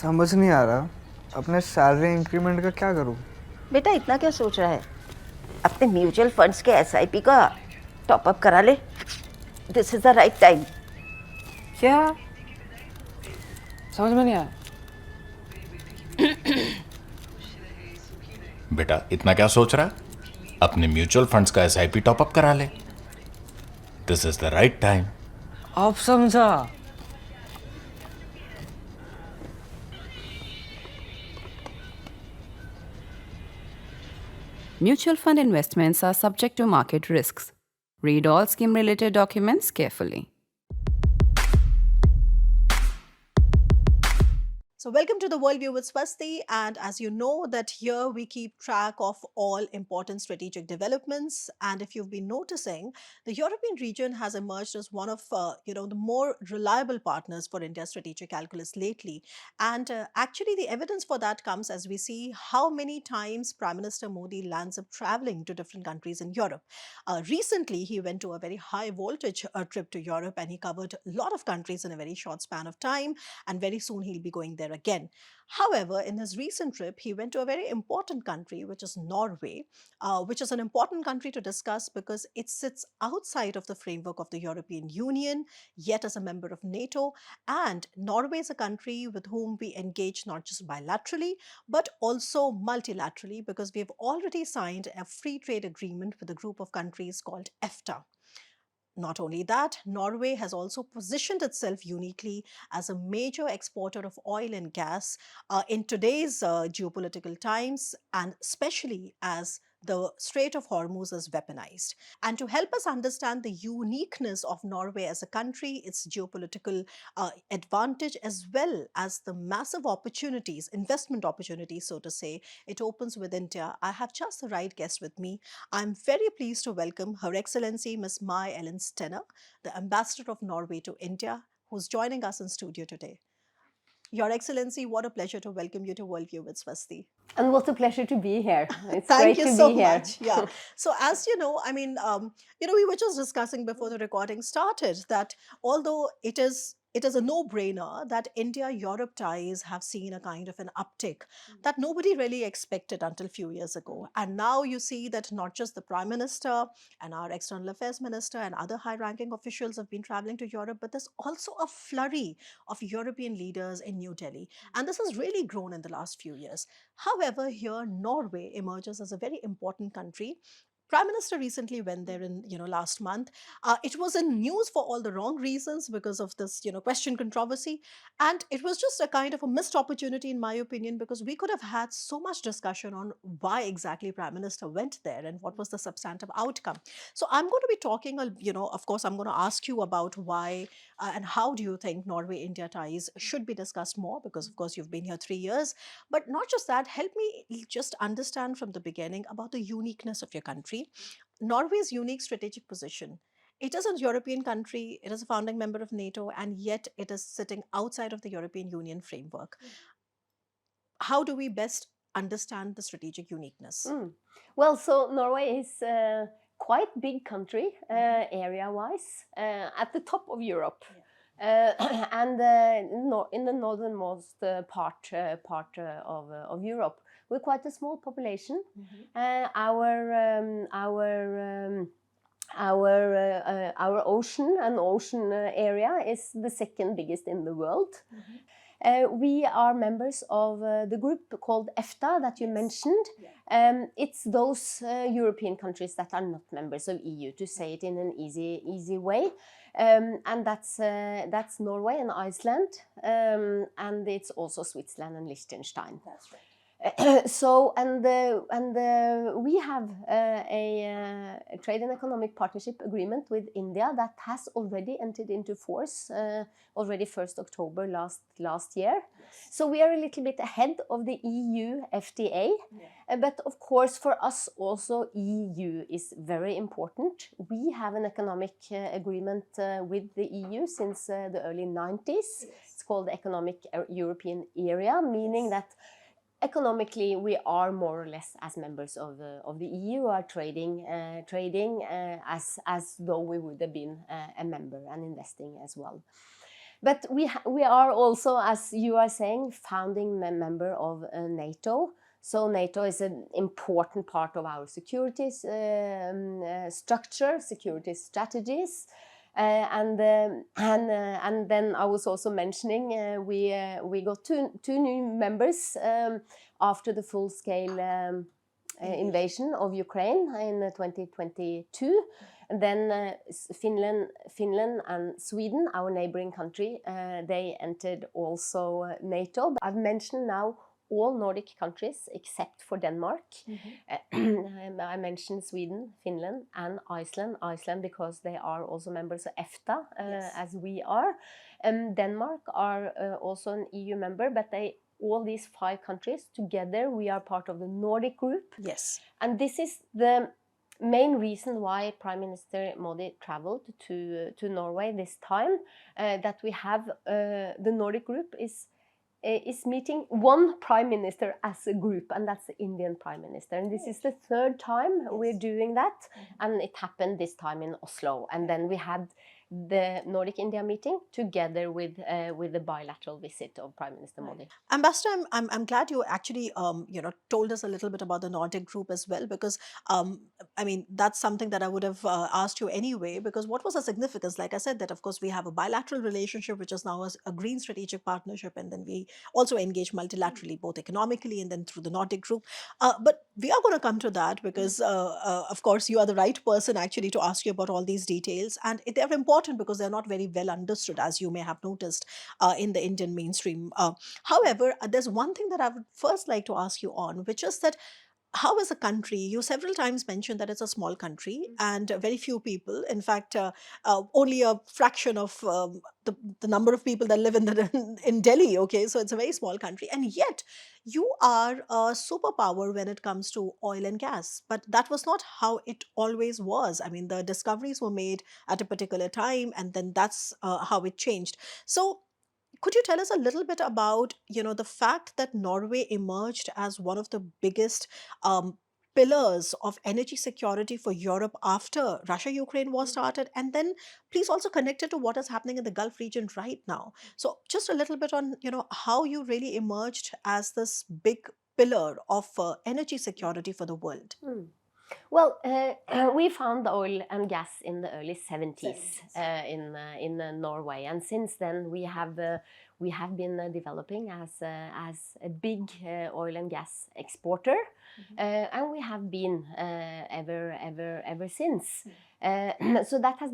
समझ नहीं आ रहा अपने सैलरी इंक्रीमेंट का क्या करूं। बेटा इतना क्या सोच रहा है? अपने म्यूचुअल फंड्स के एसआईपी का टॉप अप करा ले। This is the right time. क्या? समझ में नहीं आया। बेटा इतना क्या सोच रहा है? अपने म्यूचुअल फंड्स का एसआईपी टॉपअप करा ले। This is the right time. अब समझा। Mutual fund investments are subject to market risks. Read all scheme-related documents carefully. So welcome to the Worldview with Swasti, and as you know that here we keep track of all important strategic developments, and if you've been noticing, the European region has emerged as one of the more reliable partners for India's strategic calculus lately, and actually the evidence for that comes as we see how many times Prime Minister Modi lands up traveling to different countries in Europe. Recently he went to a very high voltage trip to Europe, and he covered a lot of countries in a very short span of time, and very soon he'll be going there again. However, in his recent trip, he went to a very important country, which is Norway, which is an important country to discuss because it sits outside of the framework of the European Union, yet as a member of NATO. And Norway is a country with whom we engage not just bilaterally, but also multilaterally, because we have already signed a free trade agreement with a group of countries called EFTA. Not only that, Norway has also positioned itself uniquely as a major exporter of oil and gas in today's geopolitical times, and especially as the Strait of Hormuz is weaponized. And to help us understand the uniqueness of Norway as a country, its geopolitical advantage, as well as the massive opportunities, investment opportunities, so to say, it opens with India, I have just the right guest with me. I'm very pleased to welcome Her Excellency Ms. May-Elin Stener, the Ambassador of Norway to India, who's joining us in studio today. Your Excellency, what a pleasure to welcome you to Worldview with Swasti. And what a pleasure to be here. It's Thank great you to so be here. much. Yeah. So as you know, we were just discussing before the recording started that although it is a no-brainer that India-Europe ties have seen a kind of an uptick that nobody really expected until a few years ago. And now you see that not just the Prime Minister and our External Affairs Minister and other high-ranking officials have been traveling to Europe, but there's also a flurry of European leaders in New Delhi. And this has really grown in the last few years. However, here Norway emerges as a very important country. Prime Minister recently went there in last month. It was in news for all the wrong reasons because of this question controversy, and it was just a kind of a missed opportunity in my opinion, because we could have had so much discussion on why exactly Prime Minister went there and what was the substantive outcome. So I'm going to be talking, of course I'm going to ask you about why and how do you think Norway-India ties should be discussed more, because of course you've been here 3 years. But not just that, help me just understand from the beginning about the uniqueness of your country. Norway's unique strategic position. It is a European country, it is a founding member of NATO, and yet it is sitting outside of the European Union framework. How do we best understand the strategic uniqueness? Well, so Norway is quite big country area-wise, at the top of Europe. And in the northernmost part of Europe, we're quite a small population. Our ocean and ocean area is the second biggest in the world. We are members of the group called EFTA that you mentioned. It's those European countries that are not members of EU, to say it in an easy way. And that's Norway and Iceland, and it's also Switzerland and Liechtenstein. That's right. So we have a trade and economic partnership agreement with India that has already entered into force already 1st October last year. Yes. So we are a little bit ahead of the EU FTA, but of course for us also EU is very important. We have an economic agreement with the EU since the early 90s. Yes. It's called the Economic European Area, meaning that economically, we are more or less as members of the EU, are trading as though we would have been a member and investing as well. But we are also, as you are saying, founding member of NATO. So NATO is an important part of our security structure, security strategies. And then I was also mentioning we got two new members after the full-scale invasion of Ukraine in 2022. And then Finland and Sweden, our neighboring country, they entered also NATO. I've mentioned now all Nordic countries except for Denmark. I mentioned Sweden, Finland, and Iceland. Iceland because they are also members of EFTA, as we are. Denmark are also an EU member, but all these 5 countries together, we are part of the Nordic group. Yes. And this is the main reason why Prime Minister Modi traveled to Norway this time, that we have the Nordic group is meeting one prime minister as a group, and that's the Indian prime minister. And this is the 3rd time we're doing that, and it happened this time in Oslo. And then we had the Nordic India meeting together with the bilateral visit of Prime Minister Modi. Ambassador, I'm glad you actually told us a little bit about the Nordic group as well, because I mean that's something that I would have asked you anyway, because what was the significance? Like I said, that of course we have a bilateral relationship which is now a green strategic partnership, and then we also engage multilaterally, both economically and then through the Nordic group. But we are going to come to that, because of course you are the right person actually to ask you about all these details, and they're important because they're not very well understood, as you may have noticed in the Indian mainstream. However, there's one thing that I would first like to ask you on, which is that how is a country, you several times mentioned that it's a small country and very few people, in fact, only a fraction of the number of people that live in Delhi, okay, so it's a very small country, and yet you are a superpower when it comes to oil and gas. But that was not how it always was. I mean, the discoveries were made at a particular time, and then that's how it changed. So could you tell us a little bit about, the fact that Norway emerged as one of the biggest pillars of energy security for Europe after Russia-Ukraine war started, and then please also connect it to what is happening in the Gulf region right now. So just a little bit on, how you really emerged as this big pillar of energy security for the world. Well, we found oil and gas in the early 70s in Norway, and since then we have been developing as a big oil and gas exporter, and we have been ever since. So that has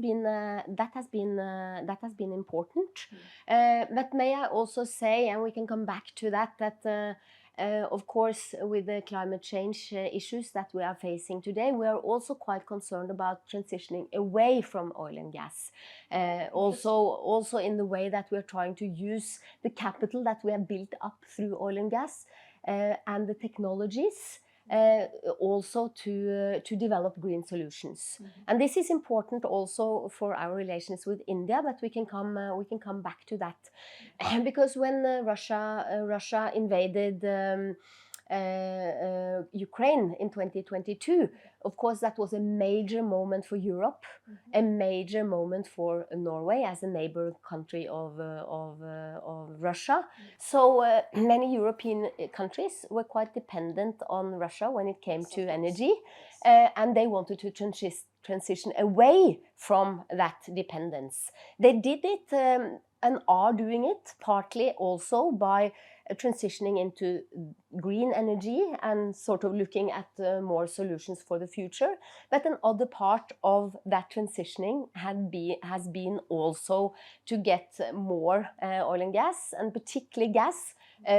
been important. But may I also say, and we can come back to that. Of course, with the climate change issues that we are facing today, we are also quite concerned about transitioning away from oil and gas. Also in the way that we are trying to use the capital that we have built up through oil and gas and the technologies also to develop green solutions. And this is important also for our relations with India, but we can come back to that. Because when Russia invaded Ukraine in 2022, of course that was a major moment for Europe, a major moment for Norway as a neighbor country of Russia. So many European countries were quite dependent on Russia when it came to energy, and they wanted to transition away from that dependence. They did it and are doing it partly also by transitioning into green energy and sort of looking at more solutions for the future. But another part of that transitioning has been also to get more oil and gas, and particularly gas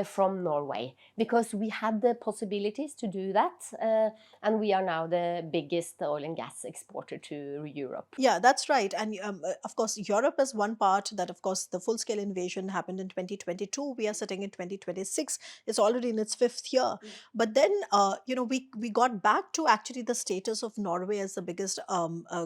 from Norway, because we had the possibilities to do that, and we are now the biggest oil and gas exporter to Europe. Yeah, that's right. And of course, Europe is one part that, of course, the full-scale invasion happened in 2022. We are sitting in 2026. It's already in its 5th year. But then, we got back to actually the status of Norway as the biggest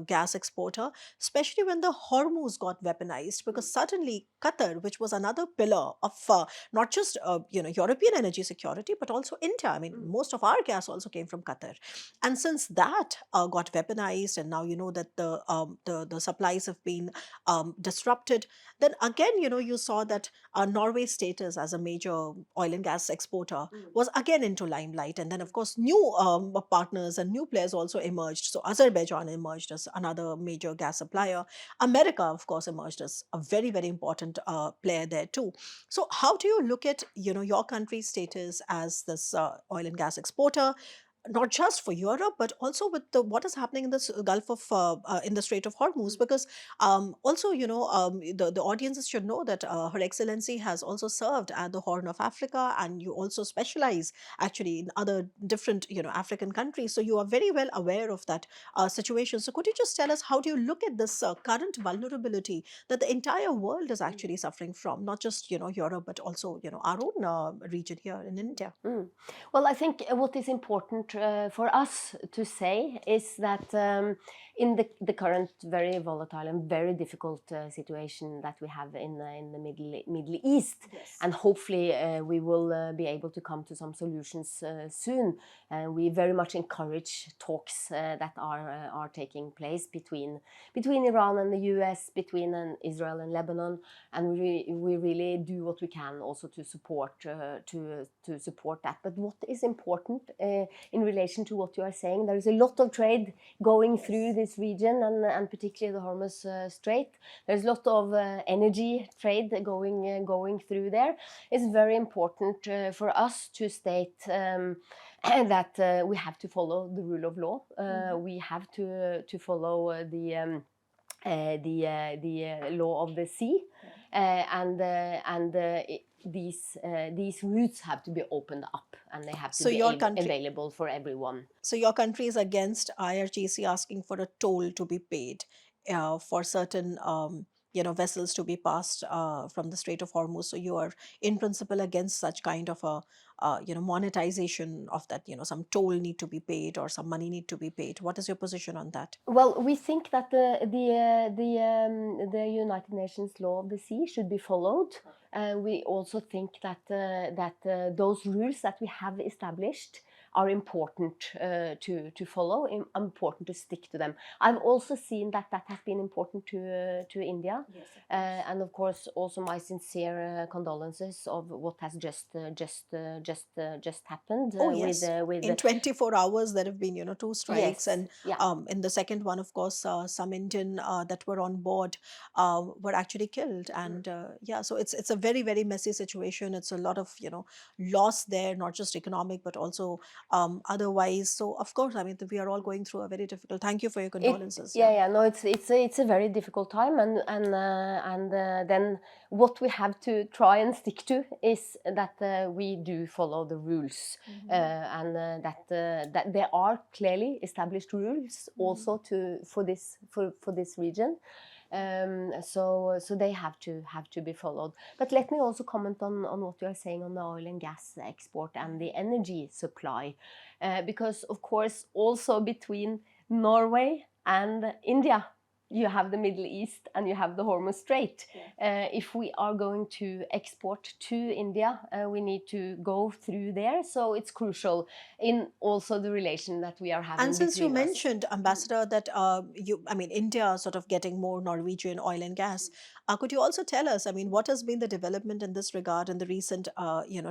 gas exporter, especially when the Hormuz got weaponized, because suddenly Qatar, which was another pillar of not just European energy security, but also India. I mean, most of our gas also came from Qatar, and since that got weaponized, and now you know that the supplies have been disrupted. Then again, you saw that Norway's status as a major oil and gas exporter was again into limelight, and then of course new partners and new players also emerged. So Azerbaijan emerged as another major gas supplier. America, of course, emerged as a very, very important player there too. So how do you look at your country's status as this oil and gas exporter, not just for Europe, but also with what is happening in the Gulf of in the Strait of Hormuz? Because also, the audiences should know that Her Excellency has also served at the Horn of Africa, and you also specialize actually in other different African countries. So you are very well aware of that situation. So could you just tell us, how do you look at this current vulnerability that the entire world is actually suffering from, not just Europe, but also our own region here in India? Well, I think what is important for us to say is that in the current very volatile and very difficult situation that we have in the Middle East, and hopefully we will be able to come to some solutions soon. We very much encourage talks that are taking place between Iran and the US, between Israel and Lebanon, and we really do what we can also to support that. But what is important in relation to what you are saying, there is a lot of trade going through this region, and particularly the Hormuz Strait. There's a lot of energy trade going through there. It's very important for us to state that we have to follow the rule of law. We have to follow the law of the sea, these routes have to be opened up, and they have to be available for everyone. So your country is against IRGC asking for a toll to be paid for certain vessels to be passed from the Strait of Hormuz. So you are in principle against such kind of a monetization of that. Some toll need to be paid or some money need to be paid. What is your position on that? Well, we think that the United Nations law of the sea should be followed. We also think that those rules that we have established are important to follow, important to stick to them. I've also seen that has been important to India, and of course also my sincere condolences of what has just happened. Oh yes, in 24 hours there have been 2 strikes, and in the second one, of course, some Indian that were on board were actually killed, and so it's a very, very messy situation. It's a lot of loss there, not just economic but also otherwise. So of course, I mean, we are all going through a very difficult. Thank you for your condolences. No, it's a very difficult time, and then what we have to try and stick to is that we do follow the rules, and that there are clearly established rules also for this region. So they have to be followed. But let me also comment on what you are saying on the oil and gas export and the energy supply, because of course also between Norway and India, you have the Middle East and you have the Hormuz Strait. If we are going to export to India, we need to go through there. So it's crucial in also the relation that we are having. And since you mentioned, Ambassador, that India sort of getting more Norwegian oil and gas, could you also tell us, I mean, what has been the development in this regard in the recent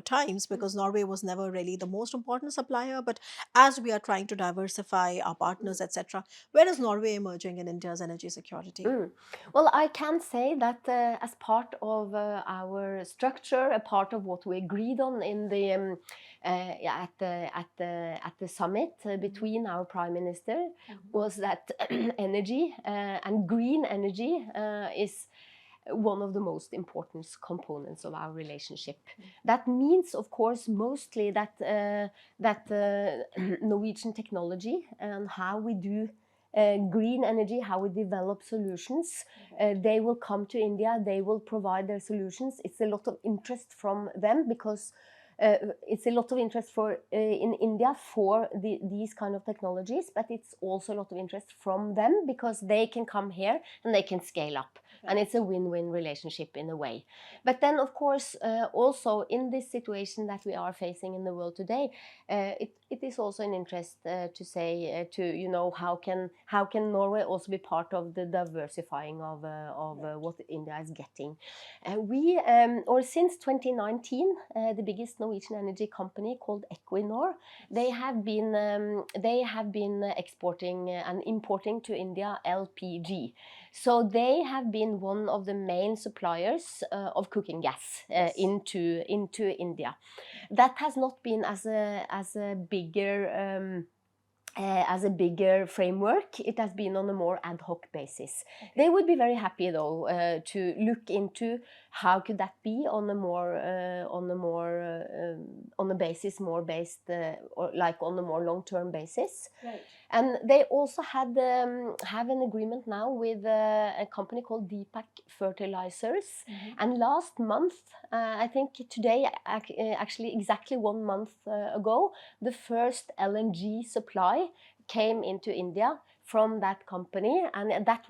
times? Because Norway was never really the most important supplier, but as we are trying to diversify our partners, etc., where is Norway emerging in India's energy security? Well, I can say that as part of our structure, a part of what we agreed on in the at the summit between our Prime Minister was that energy and green energy is one of the most important components of our relationship. That means, of course, mostly that Norwegian technology and how we do green energy, how we develop solutions, they will come to India, they will provide their solutions. It's a lot of interest from them because it's a lot of interest in India for these kind of technologies, but it's also a lot of interest from them because they can come here and they can scale up. and it's a win-win relationship in a way. But then, of course, also in this situation that we are facing in the world today, it is also an interest to say how can Norway also be part of the diversifying of what India is getting. Since 2019, the biggest Norwegian energy company called Equinor, they have been exporting and importing to India LPG. So they have been one of the main suppliers of cooking gas into India. That has not been as a bigger framework. It has been on a more ad hoc basis. They would be very happy though to look into how could that be on a more long-term basis. Right. And they also have an agreement now with a company called Deepak Fertilizers. And last month, I think today, actually exactly 1 month ago, the first LNG supply came into India from that company, and that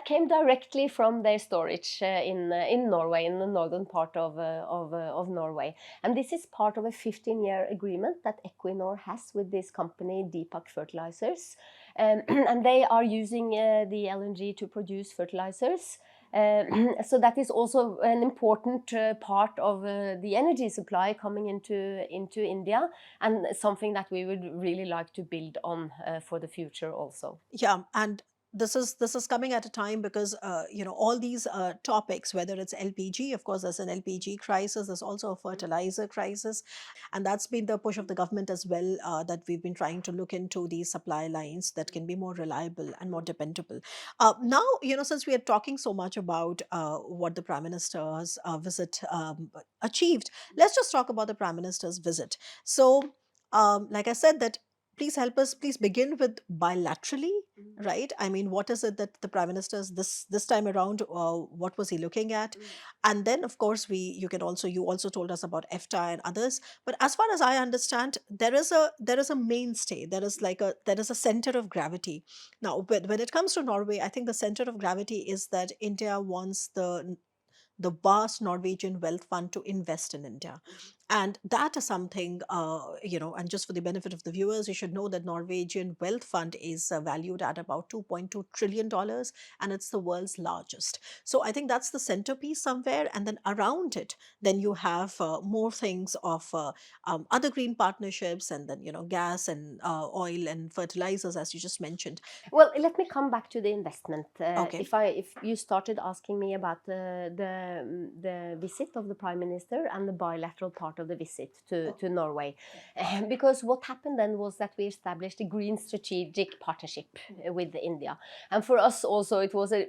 came directly from their storage in Norway, in the northern part of Norway. And this is part of a 15-year agreement that Equinor has with this company, Deepak Fertilizers, and they are using the LNG to produce fertilizers. So that is also an important part of the energy supply coming into India, and something that we would really like to build on for the future also. Yeah, and this is coming at a time because all these topics, whether it's LPG, of course there's an LPG crisis, there's also a fertilizer crisis, and that's been the push of the government as well, that we've been trying to look into these supply lines that can be more reliable and more dependable. Now, since we are talking so much about what the Prime Minister's visit achieved, let's just talk about the Prime Minister's visit. So, like I said, that please help us, please begin with bilaterally, right? I mean, what is it that the Prime Minister's this time around, what was he looking at? And then, of course, you also told us about EFTA and others. But as far as I understand, there is a mainstay. There is a center of gravity. Now, when it comes to Norway, I think the center of gravity is that India wants the vast Norwegian wealth fund to invest in India. And that is something, and just for the benefit of the viewers, you should know that Norwegian wealth fund is valued at about $2.2 trillion, and it's the world's largest. So I think that's the centerpiece somewhere. And then around it, then you have more things of other green partnerships, and then, gas and oil and fertilizers, as you just mentioned. Well, let me come back to the investment. Okay. If you started asking me about the visit of the Prime Minister and the bilateral part of the visit to Norway, because what happened then was that we established a green strategic partnership with India, and for us also it was a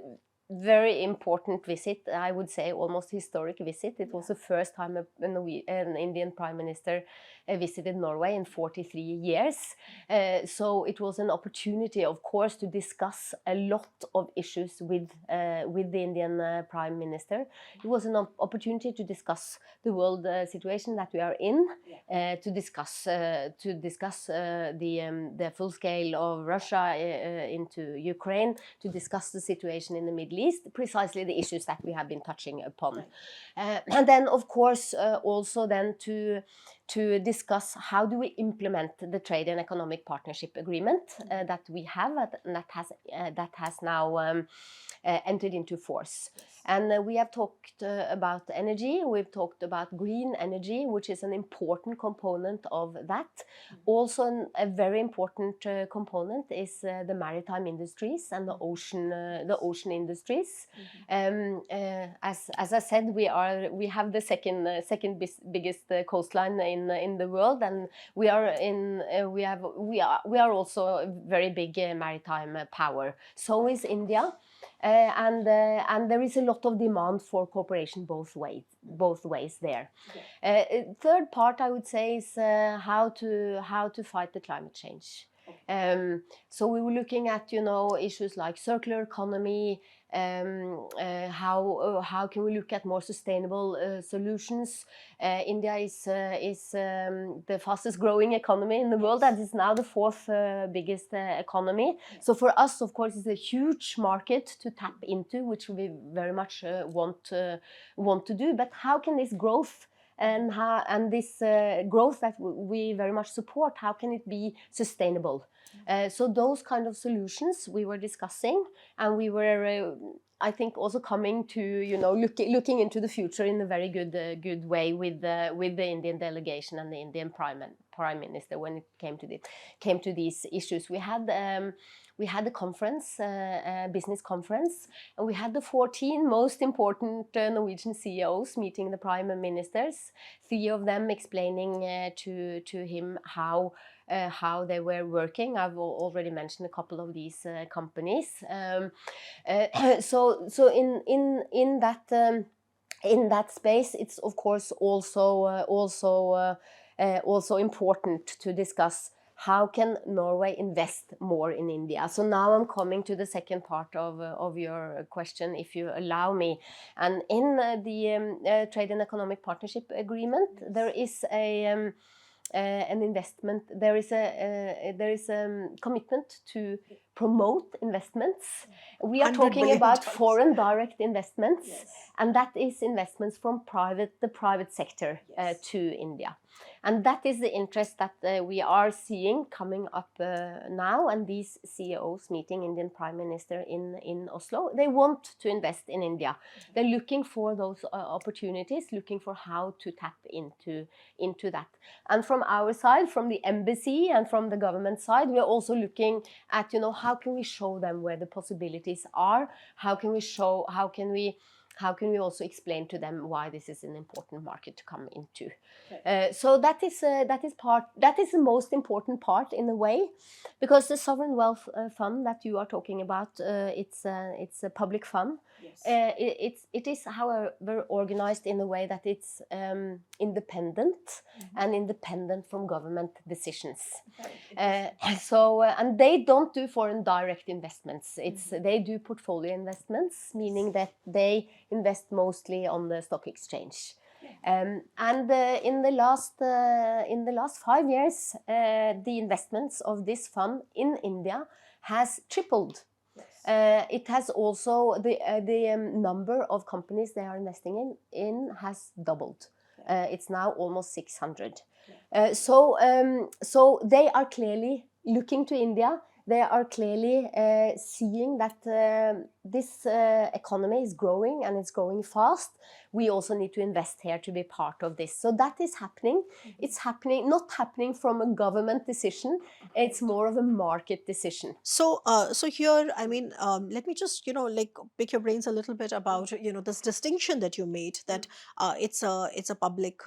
very important visit. I would say almost historic visit. It was the first time an Indian Prime Minister visited Norway in 43 years. So it was an opportunity, of course, to discuss a lot of issues with the Indian Prime Minister. It was an opportunity to discuss the world situation that we are in, to discuss the full scale of Russia into Ukraine, to discuss the situation in the Middle East, precisely the issues that we have been touching upon. And then, of course, also then to discuss how do we implement the Trade and Economic Partnership Agreement that we have, that has now entered into force. And we have talked about energy, we've talked about green energy, which is an important component of that. Also a very important component is the maritime industries and the ocean industries. As I said, we have the second biggest coastline in the world, and we are also a very big maritime power. So is India. And there is a lot of demand for cooperation both ways there. Third part, I would say, is how to fight the climate change. So we were looking at, you know, issues like circular economy, how can we look at more sustainable solutions. India is the fastest growing economy in the world, and is now the fourth biggest economy. So for us, of course, it's a huge market to tap into, which we very much want to do. But how can this growth and this growth that we very much support, how can it be sustainable? So those kind of solutions we were discussing, and we were, I think, also coming to, you know, looking into the future in a very good way with the Indian delegation and the Indian Prime Minister when it came to these issues. We had a conference, a business conference, and we had the 14 most important Norwegian CEOs meeting the prime ministers, 3 of them explaining to him how they were working. I've already mentioned a couple of these companies. So in that space, it's of course also important to discuss how can Norway invest more in India. So now I'm coming to the second part of your question, if you allow me. And in the Trade and Economic Partnership Agreement, there is an investment. There is a commitment to promote investments. We are $100 talking billion. about foreign direct investments, and that is investments from the private sector to India. And that is the interest that we are seeing coming up now. And these CEOs meeting Indian Prime Minister in Oslo, they want to invest in India. They're looking for those opportunities, looking for how to tap into that. And from our side, from the embassy and from the government side, we are also looking at, you know, how can we show them where the possibilities are? How can we also explain to them why this is an important market to come into? So that is the most important part in a way, because the sovereign wealth fund that you are talking about, it's a public fund. It is, however, organized in a way that it's independent and independent from government decisions. And they don't do foreign direct investments. They do portfolio investments, meaning that they invest mostly on the stock exchange. And in the last 5 years, the investments of this fund in India has tripled. It has also the number of companies they are investing in has doubled. It's now almost 600. So they are clearly looking to India. They are clearly seeing that this economy is growing, and it's growing fast. We also need to invest here to be part of this. So that is happening. It's happening, not happening from a government decision. It's more of a market decision. So, so here, I mean, let me just, you know, like pick your brains a little bit about, you know, this distinction that you made, that it's a public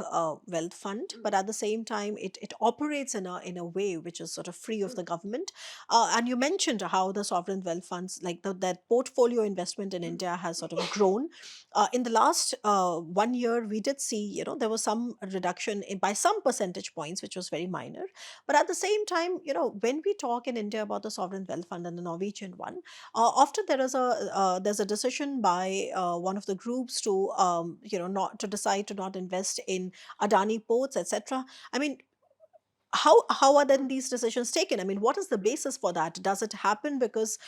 wealth fund, but at the same time, it operates in a way which is sort of free of the government. And you mentioned how the sovereign wealth funds, like that portfolio investment in India, has sort of grown. In the last 1 year, we did see, you know, there was some reduction by some percentage points, which was very minor. But at the same time, you know, when we talk in India about the sovereign wealth fund and the Norwegian one, often there's a decision by one of the groups to you know, not to decide to not invest in Adani ports, etc. I mean, how are then these decisions taken? I mean, what is the basis for that? Does it happen because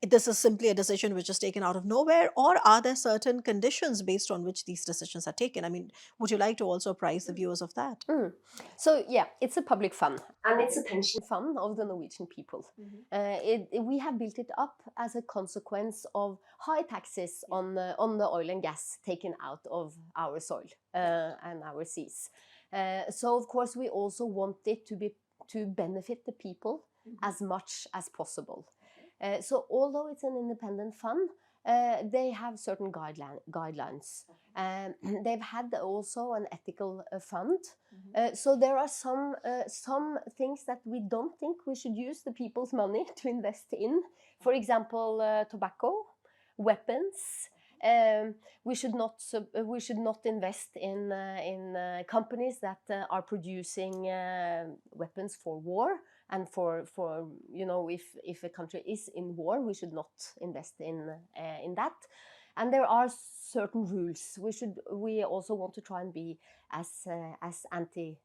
this is simply a decision which is taken out of nowhere, or are there certain conditions based on which these decisions are taken? I mean, would you like to also apprise the viewers of that? So yeah, it's a public fund, and it's a pension fund of the Norwegian people. We have built it up as a consequence of high taxes on the oil and gas taken out of our soil and our seas. So of course we also want it to benefit the people as much as possible. So although it's an independent fund, they have certain guidelines. They've had also an ethical fund. So there are some things that we don't think we should use the people's money to invest in. For example, tobacco, weapons. We should not invest in companies that are producing weapons for war. and for if a country is in war, we should not invest in that. And there are certain rules. We also want to try and be as anti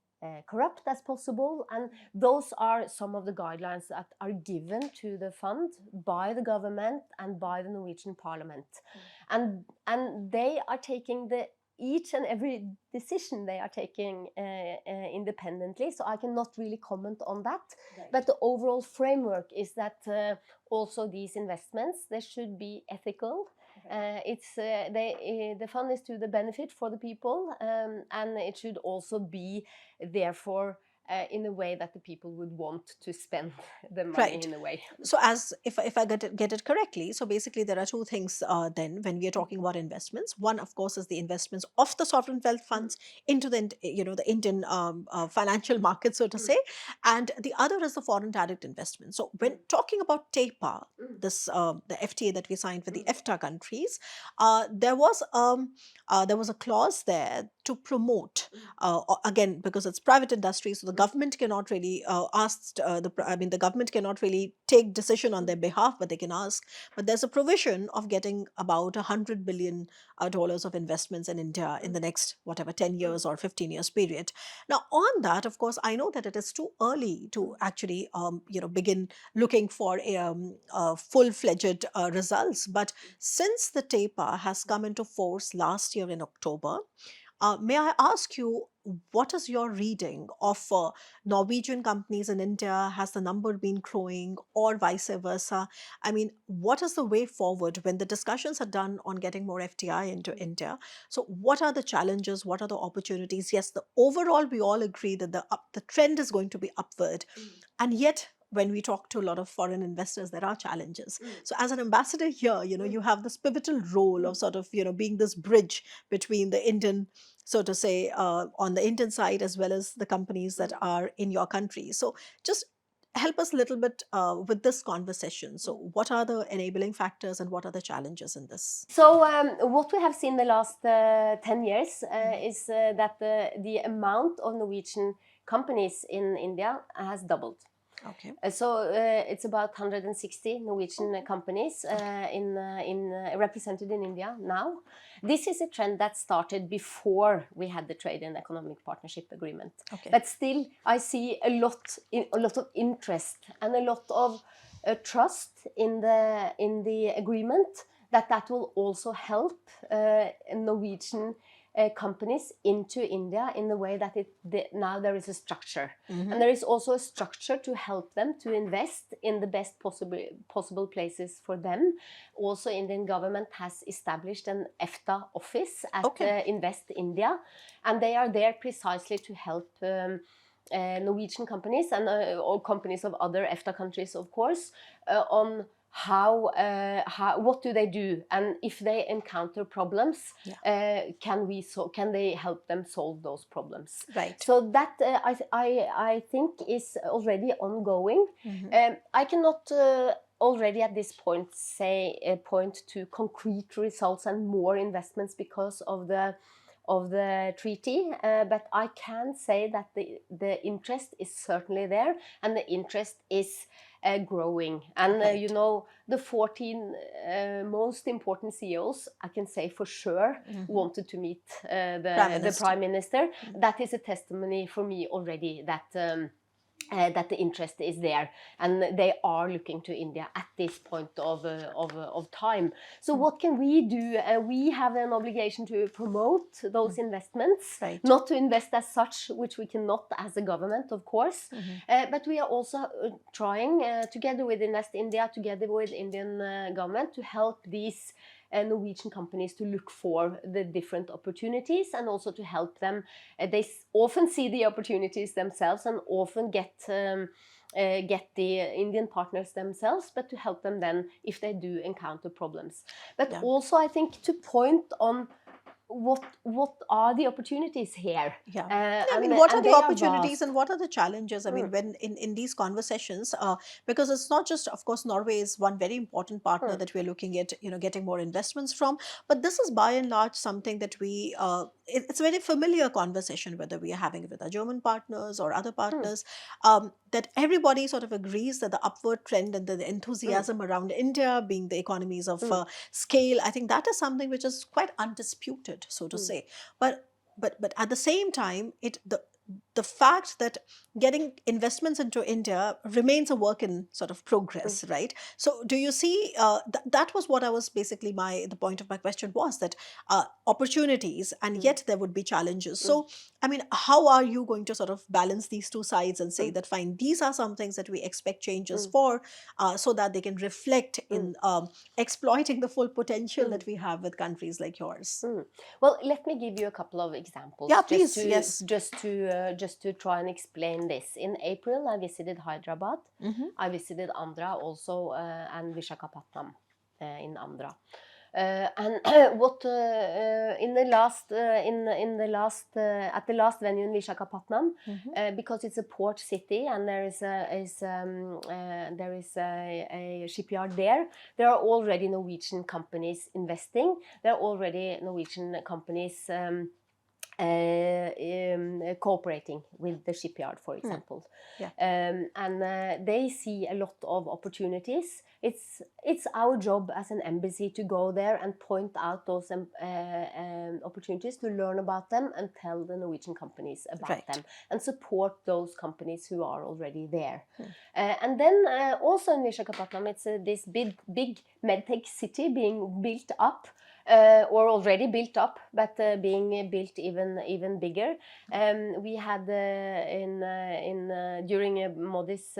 corrupt as possible, and those are some of the guidelines that are given to the fund by the government and by the Norwegian Parliament, and they are taking each and every decision they are taking independently, so I cannot really comment on that. Right. But the overall framework is that also these investments, they should be ethical. The fund is to the benefit for the people, and it should also be therefore in a way that the people would want to spend the money. Right. In a way. So as if I get it correctly, so basically there are two things then when we are talking about investments. One, of course, is the investments of the sovereign wealth funds into the the Indian financial market, so to say, and the other is the foreign direct investment. So when talking about TEPA, this the FTA that we signed with the EFTA countries, there was a clause there to promote again, because it's private industry, so the government cannot really the government cannot really take decision on their behalf, but they can ask. But there's a provision of getting about $100 billion of investments in India in the next 10 years or 15 years period. Now, on that, of course, I know that it is too early to actually begin looking for full-fledged results. But since the TEPA has come into force last year in October, may I ask you, what is your reading of Norwegian companies in India? Has the number been growing or vice versa? I mean, what is the way forward when the discussions are done on getting more FDI into India? So what are the challenges? What are the opportunities? Yes, overall, we all agree that the trend is going to be upward. And yet, when we talk to a lot of foreign investors, there are challenges. So as an ambassador here, you have this pivotal role of sort of, being this bridge between the Indian, so to say, on the Indian side, as well as the companies that are in your country. So just help us a little bit with this conversation. So what are the enabling factors and what are the challenges in this? So what we have seen the last 10 years is that the amount of Norwegian companies in India has doubled. Okay. So it's about 160 Norwegian companies represented in India now. This is a trend that started before we had the Trade and Economic Partnership Agreement. Okay. But still, I see a lot of interest and a lot of trust in the agreement that will also help Norwegian companies into India in the way that now there is a structure. And there is also a structure to help them to invest in the best possible places for them. Also, Indian government has established an EFTA office at Invest India, and they are there precisely to help Norwegian companies and or companies of other EFTA countries, of course, on what do they do, and if they encounter problems, can they help them solve those problems? Right. So that I think is already ongoing. I cannot already at this point point to concrete results and more investments because of the treaty, but I can say that the interest is certainly there, and the interest is growing. And the 14 most important CEOs, I can say for sure, wanted to meet the Prime Minister. That is a testimony for me already that the interest is there, and they are looking to India at this point of time. So what can we do? We have an obligation to promote those investments, not to invest as such, which we cannot as a government, of course, but we are also trying together with Invest India, together with Indian government, to help these Norwegian companies to look for the different opportunities, and also to help them. They often see the opportunities themselves and often get the Indian partners themselves, but to help them then if they do encounter problems. But also, I think, to point on what are the opportunities here? I mean, what are the opportunities and what are the challenges? I mean, when in these conversations, because it's not just, of course, Norway is one very important partner that we're looking at, getting more investments from. But this is by and large something that we it's a very familiar conversation, whether we are having it with our German partners or other partners, that everybody sort of agrees that the upward trend and the enthusiasm around India being the economies of scale, I think that is something which is quite undisputed, so to say. But at the same time, the fact that getting investments into India remains a work in sort of progress, right? So do you see, that was what I was basically the point of my question was that opportunities and yet there would be challenges. So, I mean, how are you going to sort of balance these two sides and say that, fine, these are some things that we expect changes for, so that they can reflect in exploiting the full potential that we have with countries like yours? Well, let me give you a couple of examples. Yeah, please, yes. Just to try and explain this. In April, I visited Hyderabad. I visited Andhra also, and Vishakhapatnam in Andhra. And what in the last at the last venue in Vishakhapatnam, because it's a port city and there is a shipyard there. There are already Norwegian companies investing. There are already Norwegian companies cooperating with the shipyard, for example. And they see a lot of opportunities. It's our job as an embassy to go there and point out those opportunities, to learn about them and tell the Norwegian companies about them and support those companies who are already there. And then also in Vishakhapatnam, it's this big medtech city being built up. Or already built up, but being built even bigger. We had during Modi's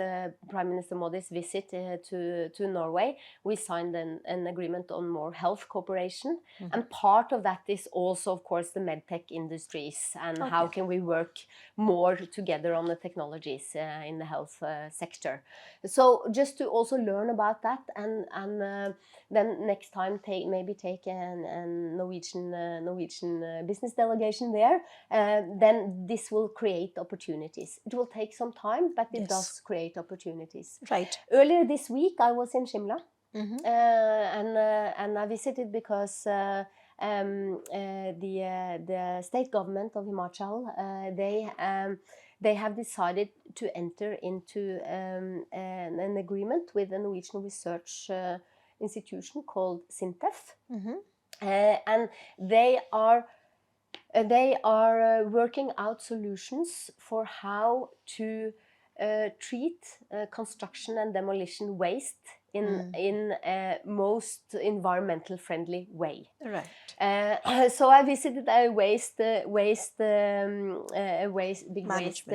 Prime Minister Modi's visit to Norway, we signed an agreement on more health cooperation, and part of that is also, of course, the medtech industries and how can we work more together on the technologies in the health sector. So just to also learn about that, and then next time maybe take a Norwegian business delegation there, then this will create opportunities. It will take some time, but it does create opportunities. Right. Earlier this week, I was in Shimla, and I visited because the state government of Himachal, they have decided to enter into an agreement with a Norwegian research institution called SINTEF, and they are working out solutions for how to treat construction and demolition waste in a most environmental friendly way. Right. So I visited a big waste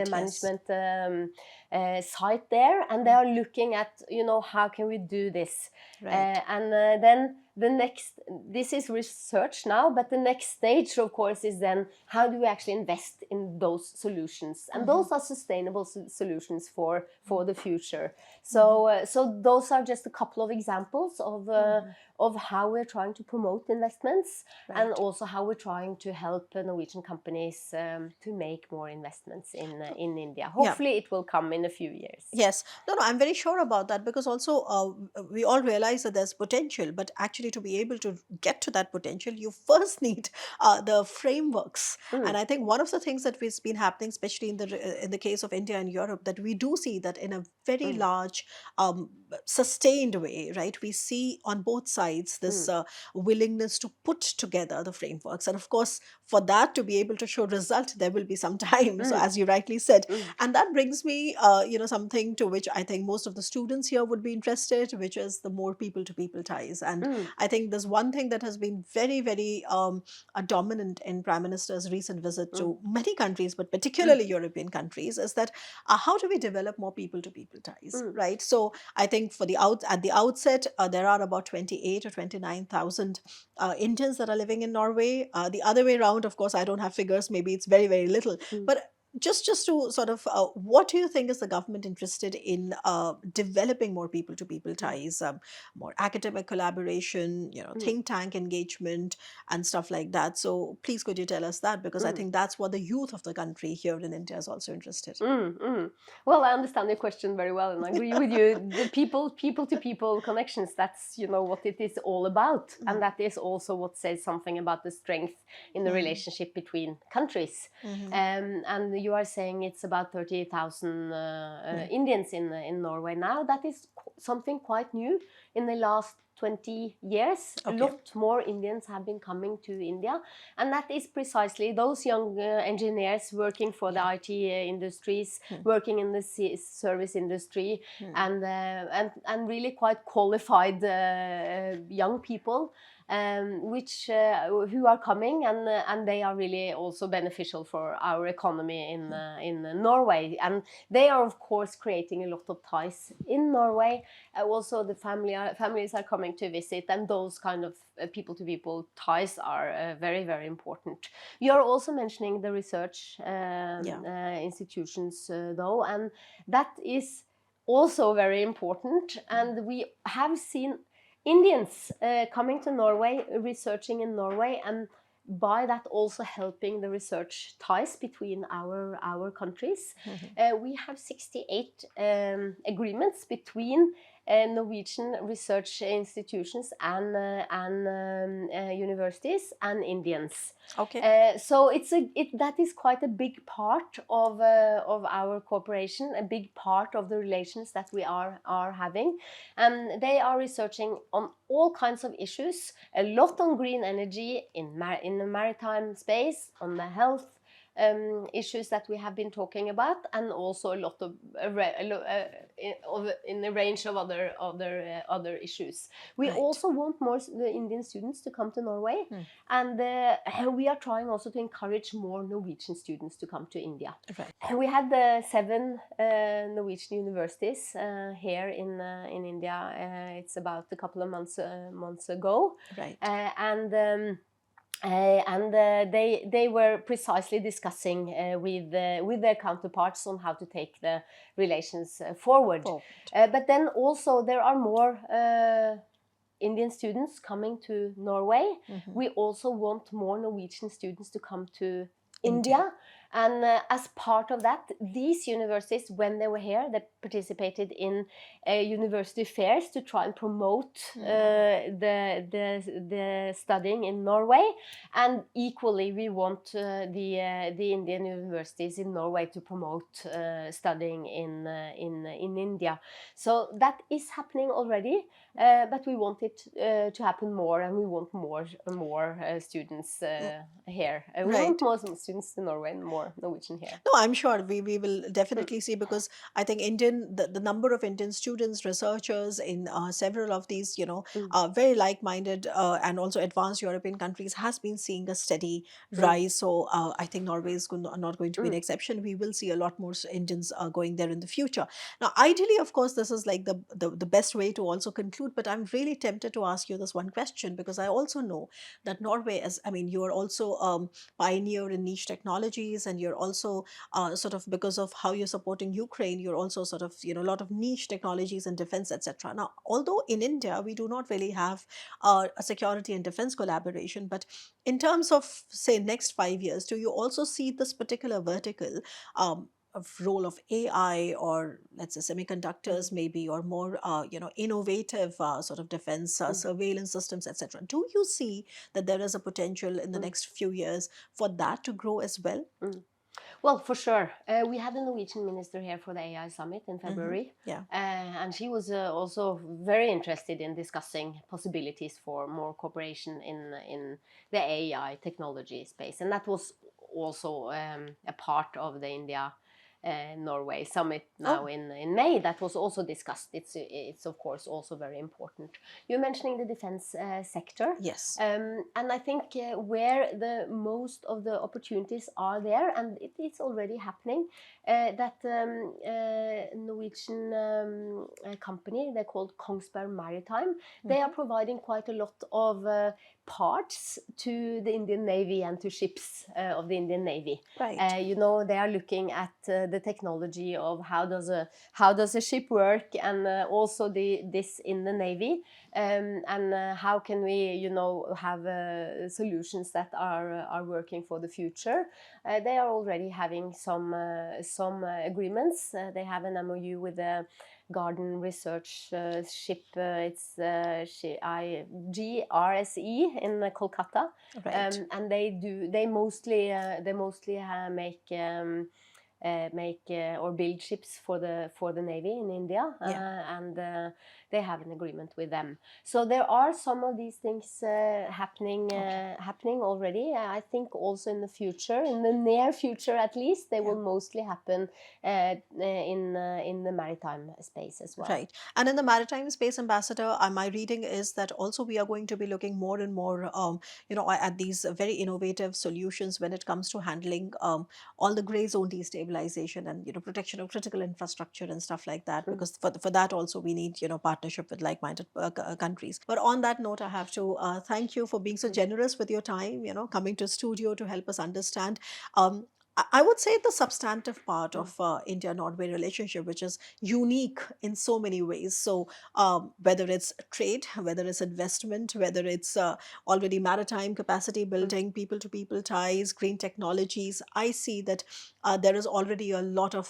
management site there, and they are looking at, how can we do this, and then this is research now, but the next stage, of course, is then how do we actually invest in those solutions, and those are sustainable solutions for the future. So those are just a couple of examples of how we're trying to promote investments, and also how we're trying to help Norwegian companies to make more investments in India. Hopefully it will come in a few years. Yes. No, I'm very sure about that, because also we all realize that there's potential, but actually to be able to get to that potential, you first need the frameworks. And I think one of the things that has been happening, especially in the case of India and Europe, that we do see that in a very large, sustained way, right? We see on both sides this willingness to put together the frameworks. And of course, for that to be able to show result, there will be some time. So as you rightly said, and that brings me, something to which I think most of the students here would be interested, which is the more people-to-people ties. And I think there's one thing that has been very, very dominant in Prime Minister's recent visit to many countries, but particularly European countries, is that how do we develop more people-to-people ties, right? So I think at the outset, there are about 28 or 29,000 Indians that are living in Norway. The other way around, of course, I don't have figures. Maybe it's very, very little. But just to sort of, what do you think is the government interested in developing more people-to-people ties, more academic collaboration, think tank engagement and stuff like that? So please could you tell us that, because I think that's what the youth of the country here in India is also interested. Well, I understand your question very well, and I agree with you. The people-to-people connections, that's what it is all about, and that is also what says something about the strength in the relationship between countries. And you are saying it's about 30,000 Indians in Norway now. That is something quite new in the last 20 years. A lot more Indians have been coming to India, and that is precisely those young engineers working for the IT industries, working in the service industry, and really quite qualified young people, who are coming, and they are really also beneficial for our economy in Norway, and they are of course creating a lot of ties in Norway. Also the families are coming to visit, and those kind of people-to-people ties are very, very important. You are also mentioning the research institutions though, and that is also very important, and we have seen Indians coming to Norway, researching in Norway, and by that also helping the research ties between our countries. We have 68 agreements between Norwegian research institutions and universities and Indians. So that is quite a big part of our cooperation, a big part of the relations that we are having, and they are researching on all kinds of issues, a lot on green energy in the maritime space, on the health issues that we have been talking about, and also a lot of in a range of other issues. We also want more the Indian students to come to Norway, and we are trying also to encourage more Norwegian students to come to India. We had 7 Norwegian universities here in India. It's about a couple of months ago, and they were precisely discussing with their counterparts on how to take the relations forward. But then also there are more Indian students coming to Norway. We also want more Norwegian students to come to India. And as part of that, these universities, when they were here, they participated in university fairs to try and promote the studying in Norway. And equally, we want the Indian universities in Norway to promote studying in India. So that is happening already, but we want it to happen more, and we want more students here. We want more students to Norway and more Norwegian here. No, I'm sure we will definitely see, because I think the number of Indian students, researchers in several of these, very like-minded and also advanced European countries has been seeing a steady rise. So I think Norway is not going to be an exception. We will see a lot more Indians going there in the future. Now, ideally, of course, this is like the best way to also conclude, but I'm really tempted to ask you this one question, because I also know that Norway, you are also pioneer in niche technologies, and you're also sort of, because of how you're supporting Ukraine, you're also sort of, a lot of niche technologies in defense, etc. Now, although in India, we do not really have a security and defense collaboration, but in terms of, say, next 5 years, do you also see this particular vertical of role of AI, or let's say semiconductors maybe, or more innovative sort of defense surveillance systems, etc. Do you see that there is a potential in the next few years for that to grow as well? Well, for sure. We had a Norwegian minister here for the AI summit in February. And she was also very interested in discussing possibilities for more cooperation in the AI technology space. And that was also a part of the India-Norway summit now in May. That was also discussed. It's of course also very important. You're mentioning the defense sector. Yes. And I think where the most of the opportunities are there, and it's already happening, that Norwegian company, they're called Kongsberg Maritime, they are providing quite a lot of parts to the Indian Navy and to ships of the Indian Navy. Right. You know, they are looking at the technology of how does a ship work, and also this in the Navy, and how can we, you know, have solutions that are working for the future. They are already having some agreements. They have an MOU with the Garden Research ship. It's GRSE in Kolkata, Right. and they mostly make or build ships for the Navy in India, Yeah. and they have an agreement with them. So there are some of these things happening already. I think also in the future, in the near future at least, they will mostly happen in the maritime space as well. Right. And in the maritime space, Ambassador, my reading is that also we are going to be looking more and more, at these very innovative solutions when it comes to handling all the gray zone destabilization and, protection of critical infrastructure and stuff like that. Because for that also we need, partnership with like-minded countries. But on that note, I have to thank you for being so generous with your time, coming to studio to help us understand. I would say the substantive part of India-Norway relationship, which is unique in so many ways. So whether it's trade, whether it's investment, whether it's already maritime capacity building, people-to-people ties, green technologies, I see that there is already a lot of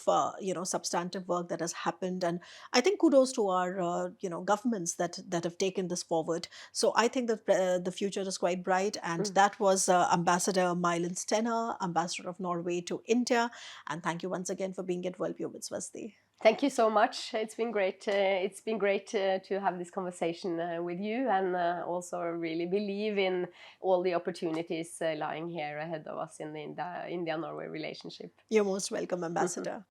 substantive work that has happened, and I think kudos to our governments that have taken this forward. So I think that the future is quite bright, and that was Ambassador May-Elin Stener, Ambassador of Norway to India. And thank you once again for being at Worldview with Swasti. Thank you so much. It's been great. It's been great to have this conversation with you, and also really believe in all the opportunities lying here ahead of us in the India-Norway relationship. You're most welcome, Ambassador.